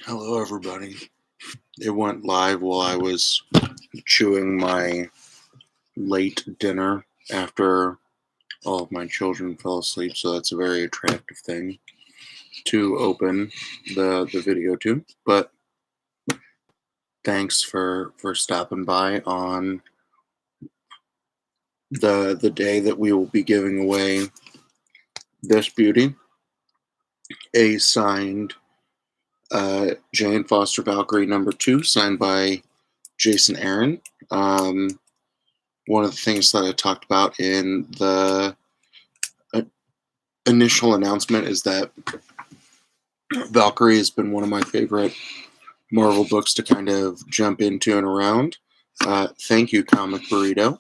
Hello, everybody. It went live while I was chewing my late dinner after all of my children fell asleep, so that's a very attractive thing to open the video to. But thanks for stopping by on the day that we will be giving away this beauty, a signed Jane Foster Valkyrie #2, signed by Jason Aaron. One of the things that I talked about in the initial announcement is that Valkyrie has been one of my favorite Marvel books to kind of jump into and around. Thank you, Comic Burrito,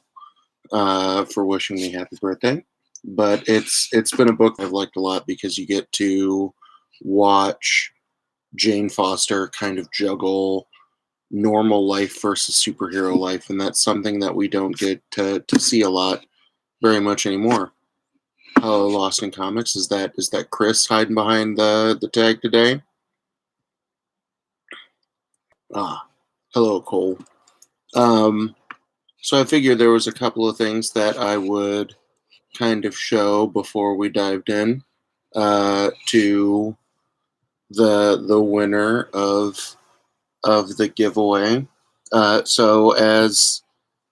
for wishing me happy birthday. But it's been a book I've liked a lot because you get to watch Jane Foster kind of juggle normal life versus superhero life, and that's something that we don't get to see a lot very much anymore. Hello, Lost in Comics. Is that Chris hiding behind the tag today? Hello, Cole. So I figured there was a couple of things that I would kind of show before we dived in to the winner of the giveaway. So as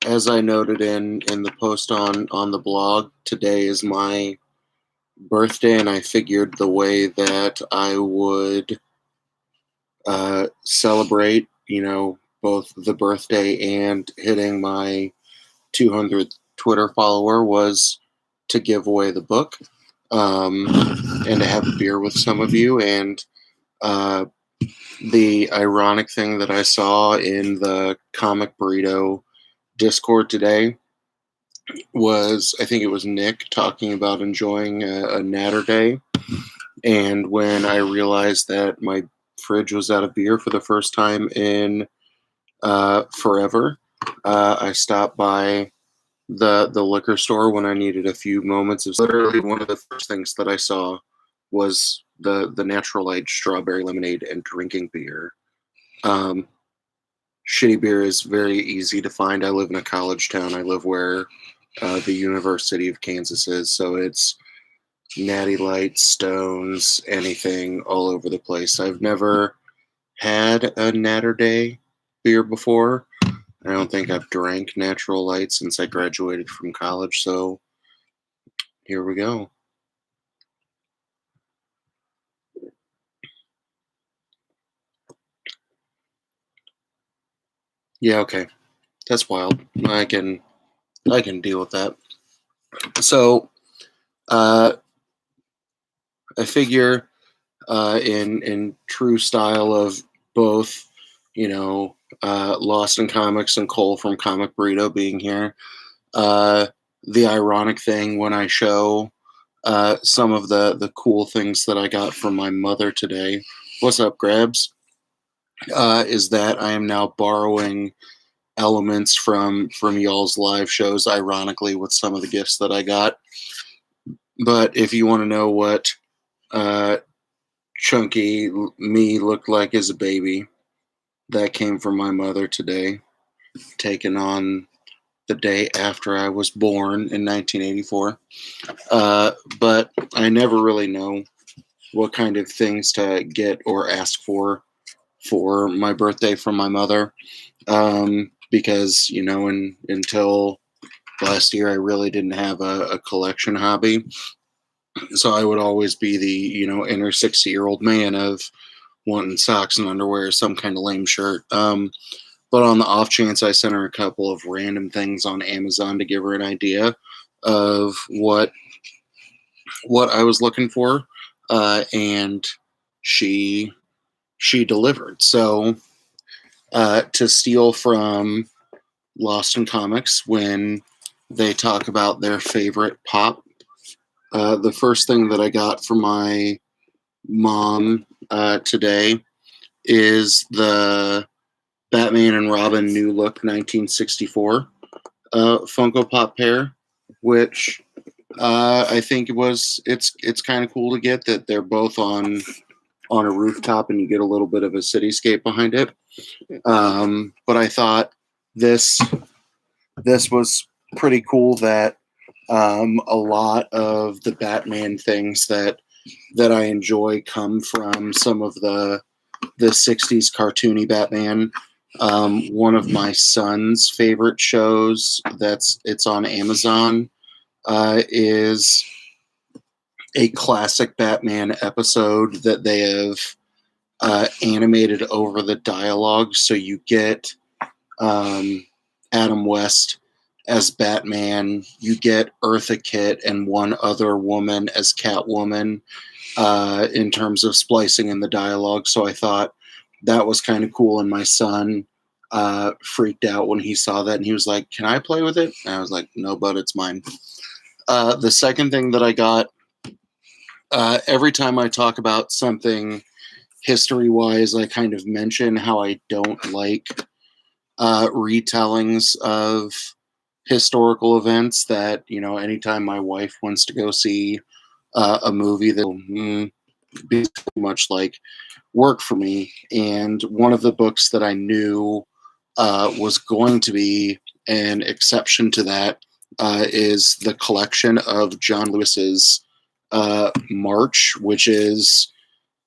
I noted in the post on the blog, today is my birthday, and I figured the way that I would celebrate, both the birthday and hitting my 200th Twitter follower was to give away the book and to have a beer with some of you. And the ironic thing that I saw in the Comic Burrito Discord today was, I think it was Nick talking about enjoying a natter day. And when I realized that my fridge was out of beer for the first time in forever, I stopped by the liquor store when I needed a few moments of. Literally, one of the first things that I saw was the Natural Light strawberry lemonade and drinking beer. Shitty beer is very easy to find. I live in a college town. I live where the University of Kansas is, so it's Natty Light, Stones, anything all over the place. I've never had a Natter Day beer before. I don't think I've drank Natural Light since I graduated from college, so here we go. Yeah, okay. That's wild. I can deal with that. So, I figure in true style of both, Lost in Comics and Cole from Comic Burrito being here, the ironic thing when I show some of the cool things that I got from my mother today, what's up, Grabs, is that I am now borrowing elements from y'all's live shows, ironically, with some of the gifts that I got. But if you want to know what chunky me looked like as a baby, that came from my mother today, taken on the day after I was born in 1984. But I never really know what kind of things to get or ask for my birthday from my mother. Because, until last year, I really didn't have a collection hobby. So I would always be the, inner 60-year-old man of wanting socks and underwear, some kind of lame shirt. But on the off chance, I sent her a couple of random things on Amazon to give her an idea of what I was looking for, and she delivered. So to steal from Lost in Comics, when they talk about their favorite pop, the first thing that I got from my mom today is the Batman and Robin New Look 1964 Funko Pop pair, which I think it's kind of cool to get that they're both on on a rooftop, and you get a little bit of a cityscape behind it. But I thought this was pretty cool that a lot of the Batman things that I enjoy come from some of the 60s cartoony Batman. One of my son's favorite shows it's on Amazon is a classic Batman episode that they have animated over the dialogue. So you get Adam West as Batman, you get Eartha Kitt and one other woman as Catwoman in terms of splicing in the dialogue. So I thought that was kind of cool, and my son freaked out when he saw that, and he was like, "Can I play with it?" And I was like, "No, bud, it's mine." The second thing that I got, every time I talk about something history-wise, I kind of mention how I don't like retellings of historical events. That, anytime my wife wants to go see a movie that will be too much like work for me. And one of the books that I knew was going to be an exception to that is the collection of John Lewis's March, which is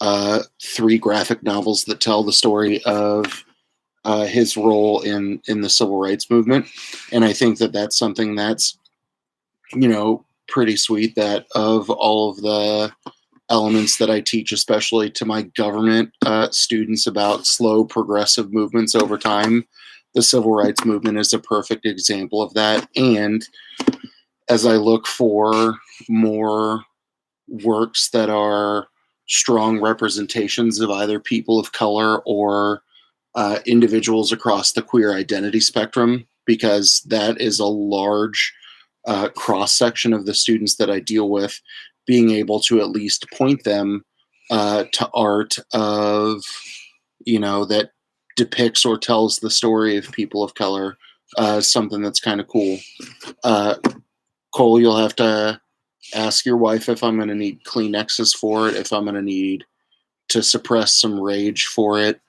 3 graphic novels that tell the story of his role in the civil rights movement. And I think that that's something that's, pretty sweet, that of all of the elements that I teach, especially to my government students, about slow progressive movements over time, the civil rights movement is a perfect example of that. And as I look for more works that are strong representations of either people of color or individuals across the queer identity spectrum, because that is a large cross-section of the students that I deal with, being able to at least point them to art of, that depicts or tells the story of people of color, something that's kind of cool. Cole, you'll have to ask your wife if I'm going to need Kleenexes for it, if I'm going to need to suppress some rage for it.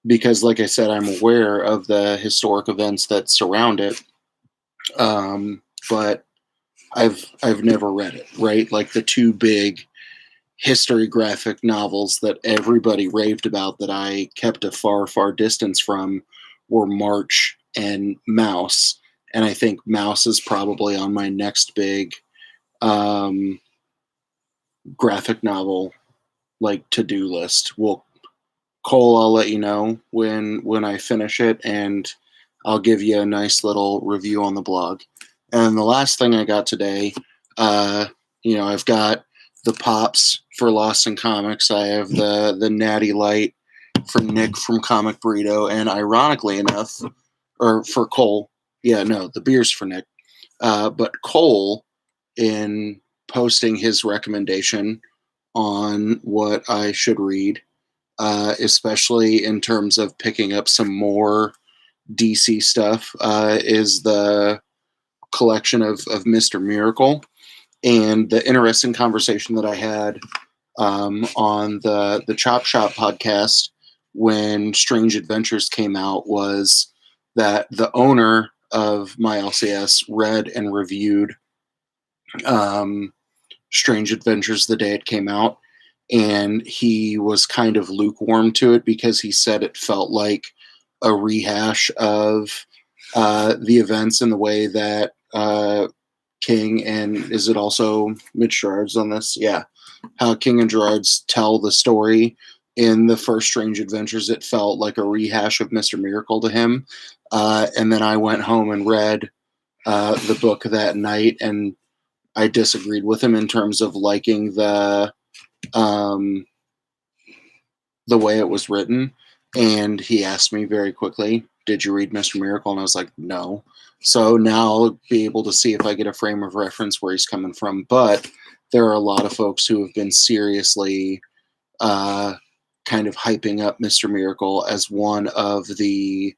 Because, like I said, I'm aware of the historic events that surround it. But I've never read it, right? Like the 2 big history graphic novels that everybody raved about that I kept a far, far distance from were March and Mouse. And I think Mouse is probably on my next big graphic novel to-do list. Well, Cole, I'll let you know when I finish it, and I'll give you a nice little review on the blog. And the last thing I got today, I've got the Pops for Lost in Comics. I have the Natty Light for Nick from Comic Burrito, and ironically enough, or for Cole, the beer's for Nick. But Cole, in posting his recommendation on what I should read, especially in terms of picking up some more DC stuff, is the collection of Mr. Miracle. And the interesting conversation that I had on the Chop Shop podcast when Strange Adventures came out was that the owner of my LCS read and reviewed Strange Adventures the day it came out, and he was kind of lukewarm to it because he said it felt like a rehash of the events in the way that King and, is it also Mitch Gerard's on this? Yeah. How King and Gerard's tell the story in the first Strange Adventures. It felt like a rehash of Mr. Miracle to him. And then I went home and read the book that night, and I disagreed with him in terms of liking the way it was written. And he asked me very quickly, "Did you read Mr. Miracle?" And I was like, "No." So now I'll be able to see if I get a frame of reference where he's coming from. But there are a lot of folks who have been seriously kind of hyping up Mr. Miracle as one of the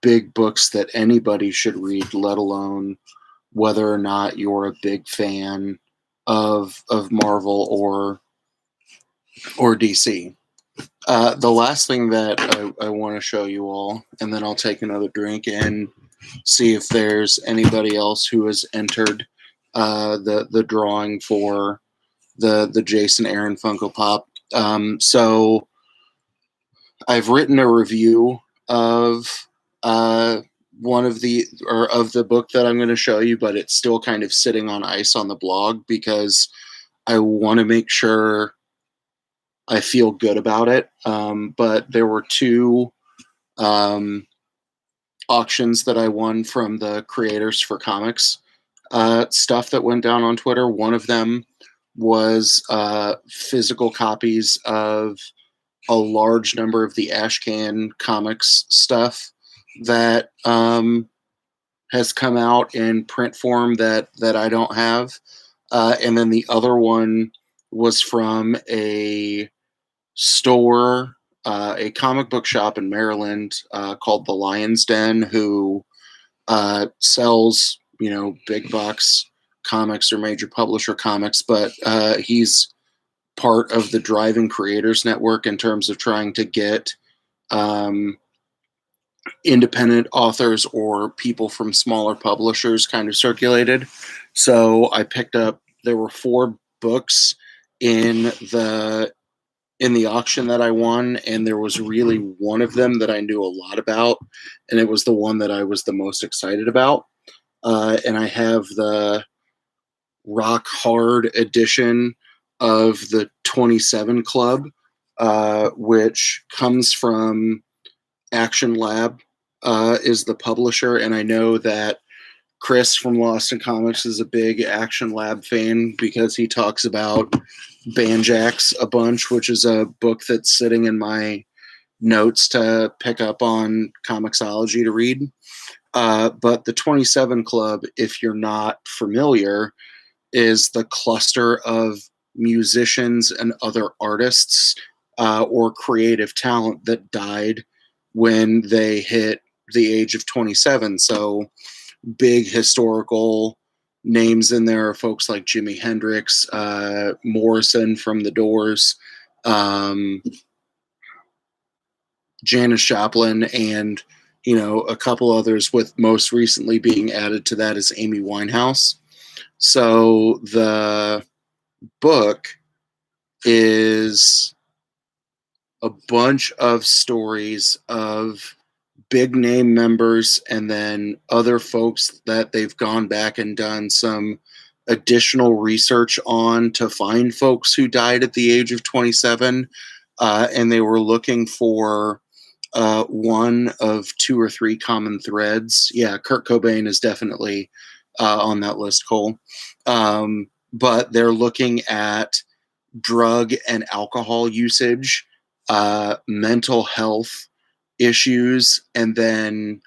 big books that anybody should read, let alone whether or not you're a big fan of Marvel or or DC. The last thing that I want to show you all, and then I'll take another drink and see if there's anybody else who has entered the drawing for the Jason Aaron Funko Pop. So I've written a review of one of the book that I'm going to show you, but it's still kind of sitting on ice on the blog because I want to make sure I feel good about it. But there were two um, auctions that I won from the Creators for Comics stuff that went down on Twitter. One of them was physical copies of a large number of the Ashcan Comics stuff that has come out in print form that I don't have. And then the other one was from a store, a comic book shop in Maryland called the Lion's Den, who sells, big box comics or major publisher comics, but he's part of the Driving Creators Network in terms of trying to get um, independent authors or people from smaller publishers kind of circulated. So I picked up, there were 4 books in the auction that I won, and there was really one of them that I knew a lot about, and it was the one that I was the most excited about. And I have the rock hard edition of the 27 Club, which comes from Action Lab, is the publisher, and I know that Chris from Lost in Comics is a big Action Lab fan because he talks about Banjax a bunch, which is a book that's sitting in my notes to pick up on Comixology to read. But the 27 Club, if you're not familiar, is the cluster of musicians and other artists or creative talent that died when they hit the age of 27. So big historical names in there are folks like Jimi Hendrix, Morrison from The Doors, Janis Joplin, and a couple others, with most recently being added to that is Amy Winehouse. So the book is a bunch of stories of big name members and then other folks that they've gone back and done some additional research on to find folks who died at the age of 27. And they were looking for one of 2 or 3 common threads. Yeah, Kurt Cobain is definitely on that list, Cole. But they're looking at drug and alcohol usage, mental health issues, and then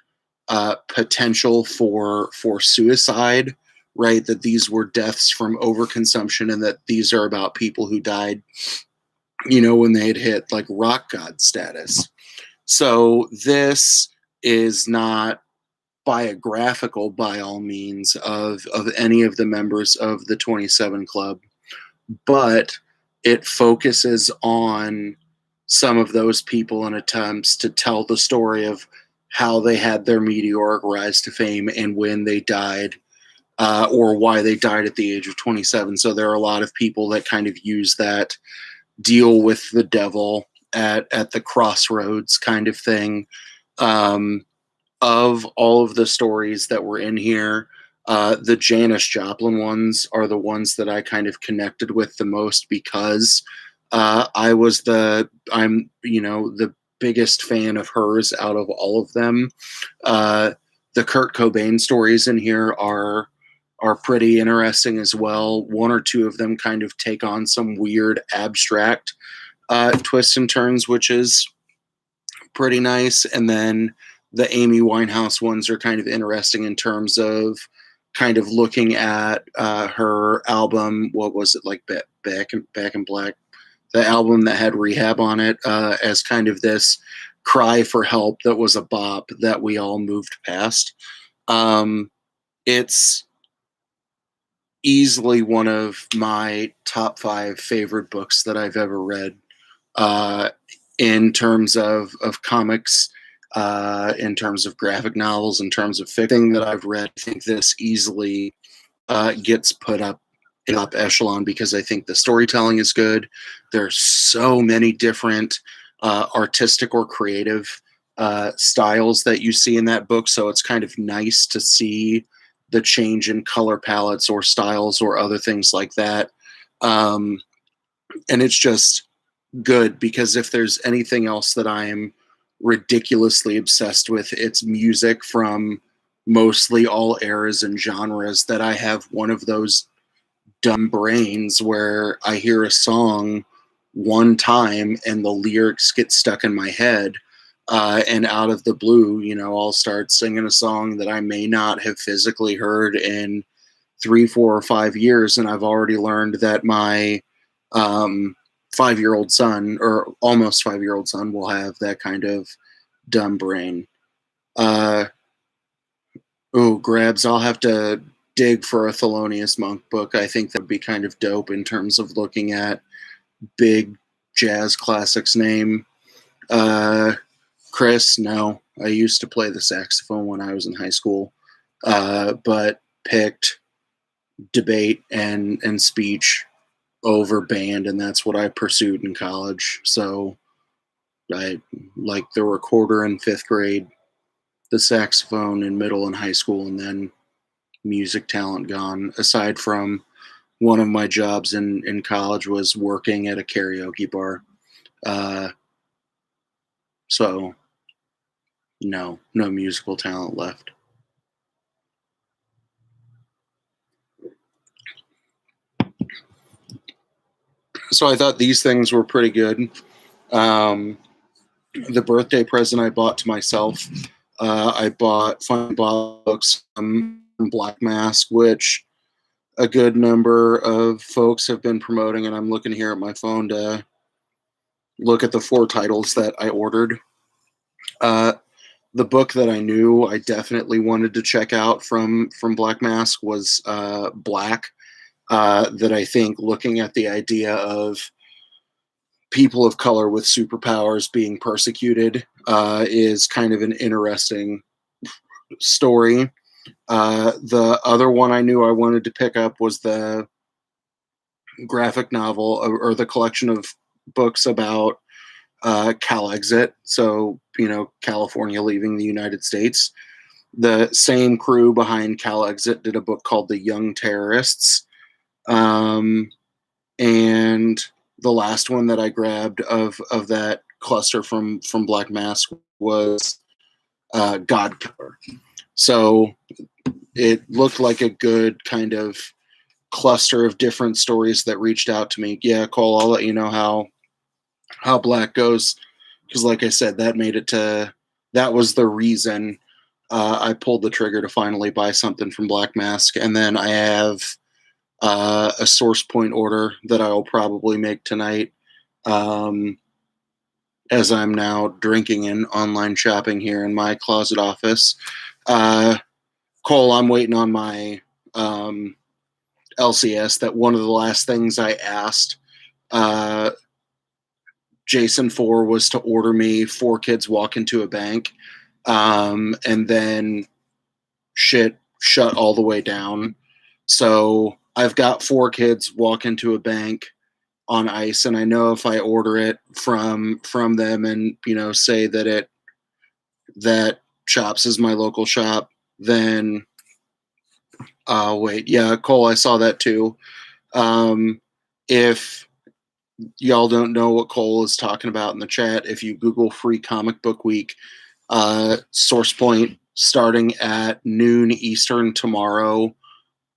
potential for suicide. Right, that these were deaths from overconsumption, and that these are about people who died, when they had hit like rock god status. So this is not biographical by all means of any of the members of the 27 Club, but it focuses on some of those people and attempts to tell the story of how they had their meteoric rise to fame and when they died, or why they died at the age of 27. So there are a lot of people that kind of use that deal with the devil at the crossroads kind of thing. Of all of the stories that were in here, the Janis Joplin ones are the ones that I kind of connected with the most because I'm the biggest fan of hers out of all of them. The Kurt Cobain stories in here are pretty interesting as well. One or two of them kind of take on some weird abstract twists and turns, which is pretty nice. And then the Amy Winehouse ones are kind of interesting in terms of kind of looking at her album. What was it, like Back in Black? The album that had Rehab on it, as kind of this cry for help that was a bop that we all moved past. It's easily one of my top 5 favorite books that I've ever read, uh, in terms of comics, in terms of graphic novels, in terms of fiction that I've read. I think this easily gets put up in up echelon because I think the storytelling is good. There's so many different artistic or creative styles that you see in that book, so it's kind of nice to see the change in color palettes or styles or other things like that. Um, and it's just good because if there's anything else that I am ridiculously obsessed with, it's music from mostly all eras and genres. That I have one of those dumb brains where I hear a song one time and the lyrics get stuck in my head. And out of the blue, I'll start singing a song that I may not have physically heard in 3, 4, or 5 years. And I've already learned that my 5-year old son, or almost 5-year old son, will have that kind of dumb brain. Uh, oh, grabs. I'll have to dig for a Thelonious Monk book. I think that'd be kind of dope in terms of looking at big jazz classics name. Chris, no. I used to play the saxophone when I was in high school, but picked debate and speech over band, and that's what I pursued in college. So I like the recorder in 5th grade, the saxophone in middle and high school, and then music talent gone. Aside from one of my jobs in college was working at a karaoke bar. So no musical talent left. So I thought these things were pretty good. Um, the birthday present I bought to myself, I bought Funko Pop books from Black Mask, which a good number of folks have been promoting, and I'm looking here at my phone to look at the 4 titles that I ordered. Uh, the book that I knew I definitely wanted to check out from Black Mask was Black. That I think, looking at the idea of people of color with superpowers being persecuted, is kind of an interesting story. The other one I knew I wanted to pick up was the graphic novel, or the collection of books about Cal Exit. So, California leaving the United States. The same crew behind Cal Exit did a book called The Young Terrorists. And the last one that I grabbed of that cluster from Black Mask was God Killer. So it looked like a good kind of cluster of different stories that reached out to me. Yeah, Cole, I'll let you know how Black goes, because like I said, that was the reason I pulled the trigger to finally buy something from Black Mask. And then I have a Source Point order that I will probably make tonight, as I'm now drinking and online shopping here in my closet office. Cole, I'm waiting on my LCS. That one of the last things I asked Jason for was to order me 4 Kids Walk Into a Bank, and then shit shut all the way down. So I've got 4 Kids Walk Into a Bank on ice, and I know if I order it from them and say that Chops is my local shop, then wait, yeah, Cole, I saw that too. If y'all don't know what Cole is talking about in the chat, if you Google Free Comic Book Week, Source Point, starting at noon Eastern tomorrow,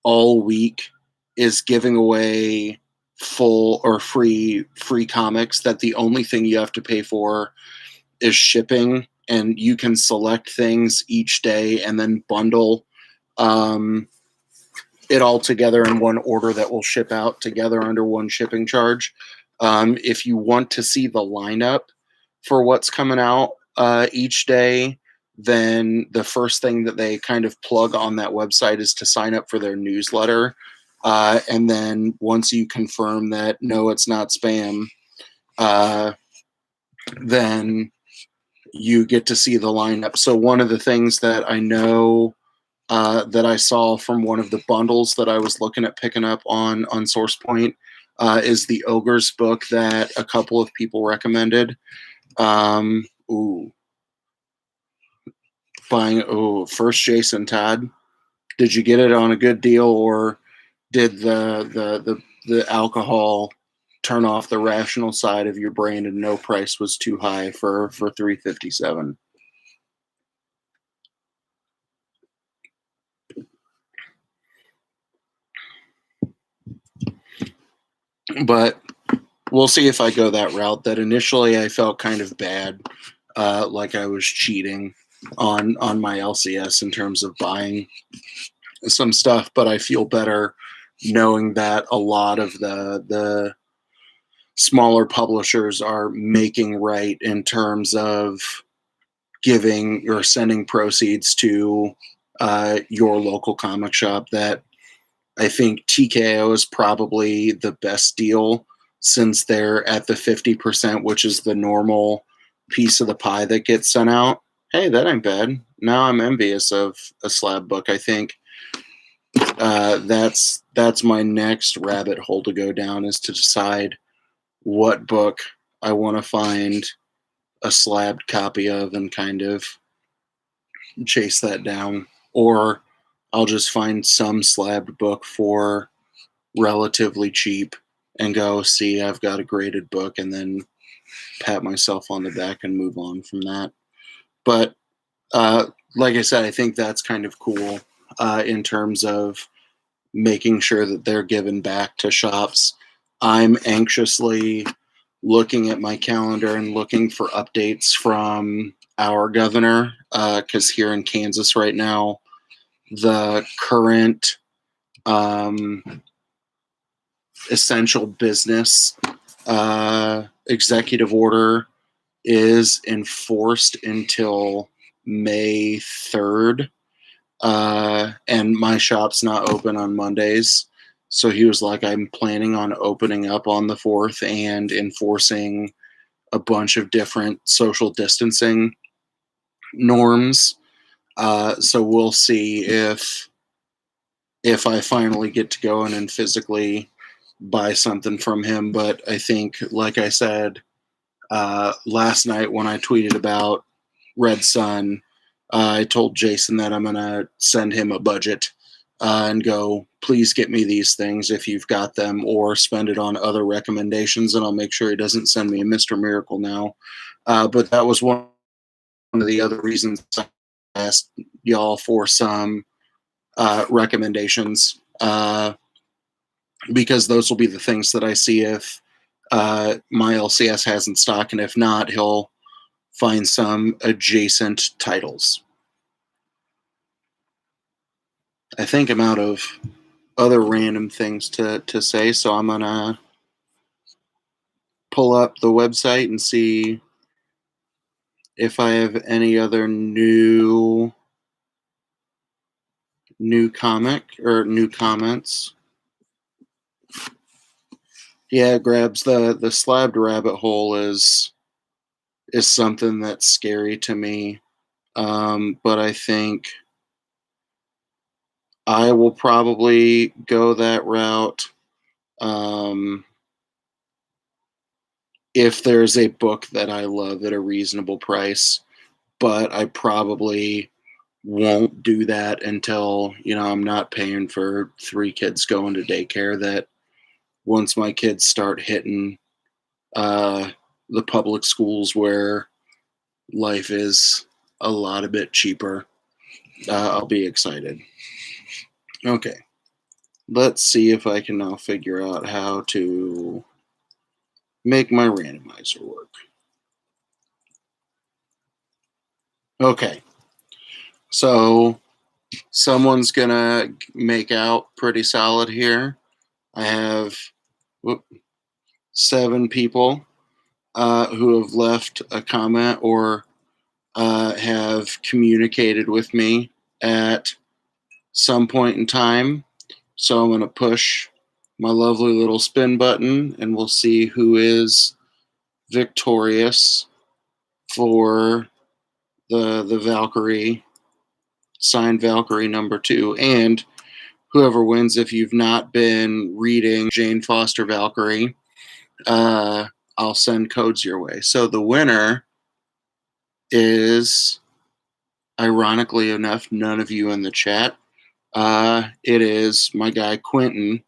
all week, is giving away full or free comics that the only thing you have to pay for is shipping, and you can select things each day and then bundle it all together in one order that will ship out together under one shipping charge. If you want to see the lineup for what's coming out each day, then the first thing that they kind of plug on that website is to sign up for their newsletter. And then once you confirm that no, it's not spam, then you get to see the lineup. So one of the things that I know that I saw from one of the bundles that I was looking at picking up on SourcePoint is the Ogres book that a couple of people recommended. Ooh, first Jason Todd. Did you get it on a good deal, or did the alcohol turn off the rational side of your brain and no price was too high for $357? But we'll see if I go that route. That initially I felt kind of bad, like I was cheating on my LCS in terms of buying some stuff, but I feel better knowing that a lot of the smaller publishers are making right in terms of giving or sending proceeds to your local comic shop. That I think TKO is probably the best deal since they're at the 50%, which is the normal piece of the pie that gets sent out. Hey, that ain't bad. Now I'm envious of a slab book. I think that's my next rabbit hole to go down, is to decide what book I want to find a slabbed copy of and kind of chase that down. Or I'll just find some slabbed book for relatively cheap and go, see, I've got a graded book, and then pat myself on the back and move on from that. But like I said, I think that's kind of cool in terms of making sure that they're given back to shops. I'm anxiously looking at my calendar and looking for updates from our governor, because here in Kansas right now, the current essential business executive order is enforced until May 3rd. And my shop's not open on Mondays. So he was like, I'm planning on opening up on the 4th and enforcing a bunch of different social distancing norms. So we'll see if I finally get to go in and physically buy something from him. But I think, like I said, last night when I tweeted about Red Sun, I told Jason that I'm going to send him a budget and go, please get me these things if you've got them, or spend it on other recommendations, and I'll make sure he doesn't send me a Mr. Miracle now. But that was one of the other reasons I asked y'all for some recommendations, because those will be the things that I see if my LCS has in stock, and if not, he'll find some adjacent titles. I think I'm out of other random things to say, so I'm gonna pull up the website and see if I have any other new comic or new comments. Yeah, grabs the slabbed rabbit hole is something that's scary to me, but I think I will probably go that route. If there's a book that I love at a reasonable price, but I probably won't do that until, I'm not paying for 3 kids going to daycare. That once my kids start hitting the public schools where life is a lot a bit cheaper, I'll be excited. Okay, let's see if I can now figure out how to make my randomizer work. Okay, so someone's gonna make out pretty solid here. I have 7 people who have left a comment or have communicated with me at some point in time. So I'm going to push my lovely little spin button, and we'll see who is victorious for the Valkyrie, signed Valkyrie number 2. And whoever wins, if you've not been reading Jane Foster Valkyrie, I'll send codes your way. So the winner is, ironically enough, none of you in the chat. It is my guy Quentin,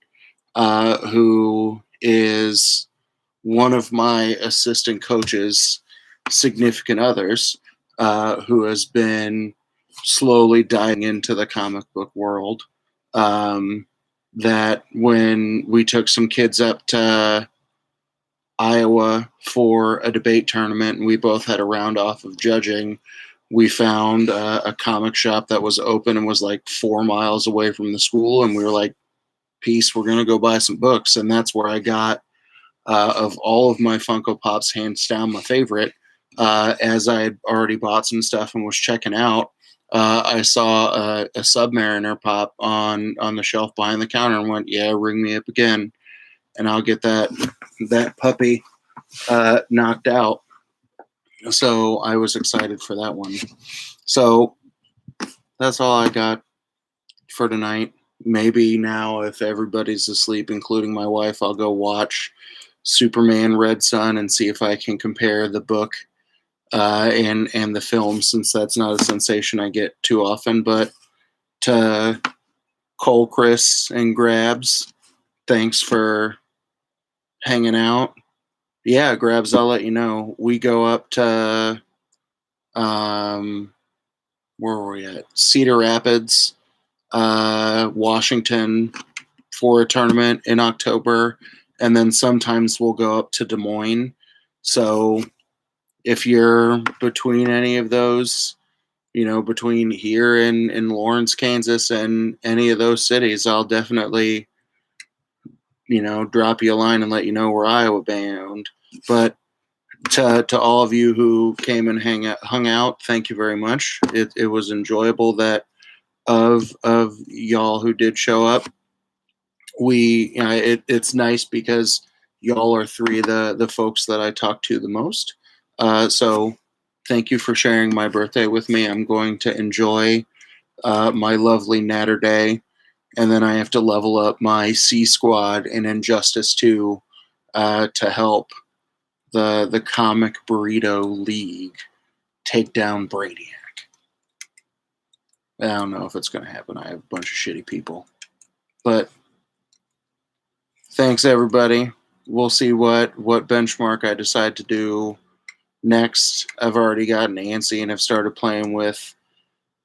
who is one of my assistant coaches, significant others, who has been slowly diving into the comic book world. That when we took some kids up to Iowa for a debate tournament and we both had a round off of judging, we found a comic shop that was open and was like 4 miles away from the school. And we were like, peace, we're going to go buy some books. And that's where I got, of all of my Funko Pops, hands down my favorite. As I had already bought some stuff and was checking out, I saw a Submariner pop on the shelf behind the counter and went, yeah, ring me up again. And I'll get that puppy knocked out. So I was excited for that one. So that's all I got for tonight. Maybe now, if everybody's asleep, including my wife, I'll go watch Superman Red Son and see if I can compare the book and the film, since that's not a sensation I get too often. But to Cole, Chris, and Grabs, thanks for hanging out. Yeah, Grabs, I'll let you know. We go up to, where were we at? Cedar Rapids, Washington, for a tournament in October. And then sometimes we'll go up to Des Moines. So if you're between any of those, between here and in Lawrence, Kansas, and any of those cities, I'll definitely, drop you a line and let you know where Iowa bound. But to all of you who came and hung out, thank you very much. It was enjoyable that of y'all who did show up. It's nice because y'all are 3 of the folks that I talk to the most. So thank you for sharing my birthday with me. I'm going to enjoy my lovely Natter Day, and then I have to level up my C Squad in Injustice 2 to help the Comic Burrito League take down Brainiac. I don't know if it's going to happen. I have a bunch of shitty people. But thanks, everybody. We'll see what benchmark I decide to do next. I've already gotten antsy and have started playing with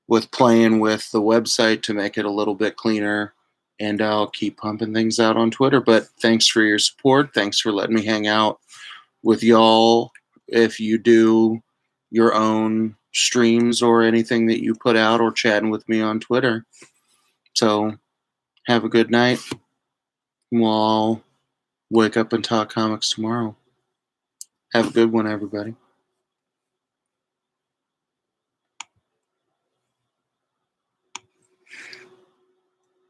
the website to make it a little bit cleaner. And I'll keep pumping things out on Twitter. But thanks for your support. Thanks for letting me hang out with y'all. If you do your own streams or anything that you put out, or chatting with me on Twitter. So have a good night. We'll all wake up and talk comics tomorrow. Have a good one, everybody.